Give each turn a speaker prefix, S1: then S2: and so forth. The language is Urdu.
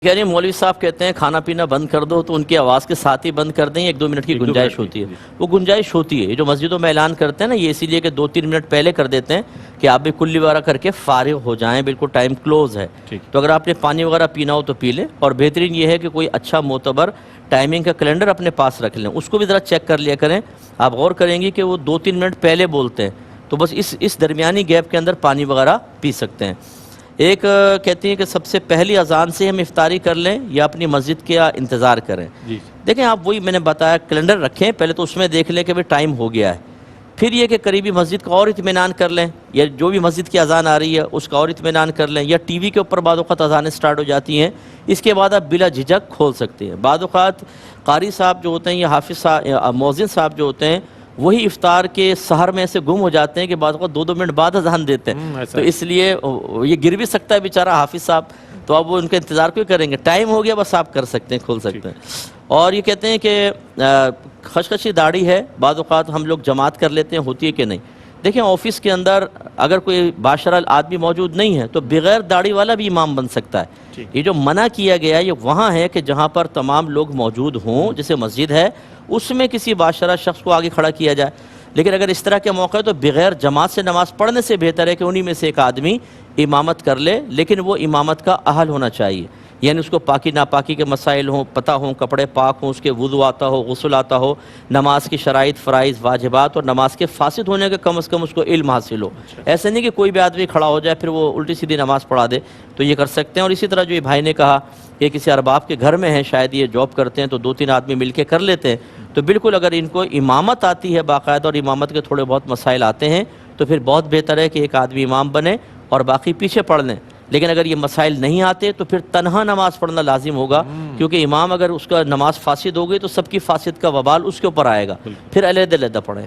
S1: کہہ رہے ہیں مولوی صاحب کہتے ہیں کھانا پینا بند کر دو تو ان کی آواز کے ساتھ ہی بند کر دیں، ایک دو منٹ کی گنجائش ہوتی ہے. وہ گنجائش ہوتی ہے. جو مسجدوں میں اعلان کرتے ہیں نا یہ اسی لیے کہ 2-3 منٹ پہلے کر دیتے ہیں کہ آپ بھی کلی وغیرہ کر کے فارغ ہو جائیں، بالکل ٹائم کلوز ہے. تو اگر آپ نے پانی وغیرہ پینا ہو تو پی لیں، اور بہترین یہ ہے کہ کوئی اچھا معتبر ٹائمنگ کا کیلنڈر اپنے پاس رکھ لیں، اس کو بھی ذرا چیک کر لیا کریں. آپ غور کریں گے کہ وہ 2-3 منٹ پہلے بولتے ہیں تو بس اس درمیانی گیپ کے اندر پانی وغیرہ پی سکتے ہیں. ایک کہتی ہیں کہ سب سے پہلی اذان سے ہم افطاری کر لیں یا اپنی مسجد کا انتظار کریں. دیکھیں آپ وہی میں نے بتایا کیلنڈر رکھیں، پہلے تو اس میں دیکھ لیں کہ بھی ٹائم ہو گیا ہے، پھر یہ کہ قریبی مسجد کا اور اطمینان کر لیں، یا جو بھی مسجد کی اذان آ رہی ہے اس کا اور اطمینان کر لیں، یا ٹی وی کے اوپر بعض اوقات اذانیں سٹارٹ ہو جاتی ہیں، اس کے بعد آپ بلا جھجک کھول سکتے ہیں. بعض اوقات قاری صاحب جو ہوتے ہیں یا حافظ صاحب مؤذن صاحب جو ہوتے ہیں وہی افطار کے سحر میں سے گم ہو جاتے ہیں کہ بعض اوقات 2-2 منٹ بعد اذان دیتے ہیں. تو اس لیے یہ گر بھی سکتا ہے بیچارہ حافظ صاحب، تو آپ وہ ان کا انتظار کیوں کریں گے؟ ٹائم ہو گیا بس آپ کر سکتے ہیں، کھول سکتے ہیں. اور یہ کہتے ہیں کہ خشخشی داڑھی ہے، بعض اوقات ہم لوگ جماعت کر لیتے ہیں، ہوتی ہے کہ نہیں. دیکھیں آفس کے اندر اگر کوئی باشرہ آدمی موجود نہیں ہے تو بغیر داڑھی والا بھی امام بن سکتا ہے. یہ جو منع کیا گیا ہے یہ وہاں ہے کہ جہاں پر تمام لوگ موجود ہوں، جیسے مسجد ہے اس میں کسی باشرہ شخص کو آگے کھڑا کیا جائے. لیکن اگر اس طرح کے موقع ہے تو بغیر جماعت سے نماز پڑھنے سے بہتر ہے کہ انہی میں سے ایک آدمی امامت کر لے، لیکن وہ امامت کا اہل ہونا چاہیے. یعنی اس کو پاکی ناپاکی کے مسائل ہوں پتہ ہوں، کپڑے پاک ہوں، اس کے وضو آتا ہو، غسل آتا ہو، نماز کی شرائط فرائض واجبات اور نماز کے فاسد ہونے کا کم از کم اس کو علم حاصل ہو. ایسے نہیں کہ کوئی بھی آدمی کھڑا ہو جائے پھر وہ الٹی سیدھی نماز پڑھا دے، تو یہ کر سکتے ہیں. اور اسی طرح جو یہ بھائی نے کہا کہ کسی ارباب کے گھر میں ہیں، شاید یہ جاب کرتے ہیں تو 2-3 آدمی مل کے کر لیتے ہیں، تو بالکل اگر ان کو امامت آتی ہے باقاعدہ اور امامت کے تھوڑے بہت مسائل آتے ہیں تو پھر بہت بہتر ہے کہ ایک آدمی امام بنے اور باقی پیچھے پڑھ لیں. لیکن اگر یہ مسائل نہیں آتے تو پھر تنہا نماز پڑھنا لازم ہوگا، کیونکہ امام اگر اس کا نماز فاسد ہو گئی تو سب کی فاسد کا وبال اس کے اوپر آئے گا، پھر علیحدہ علیحدہ پڑھیں.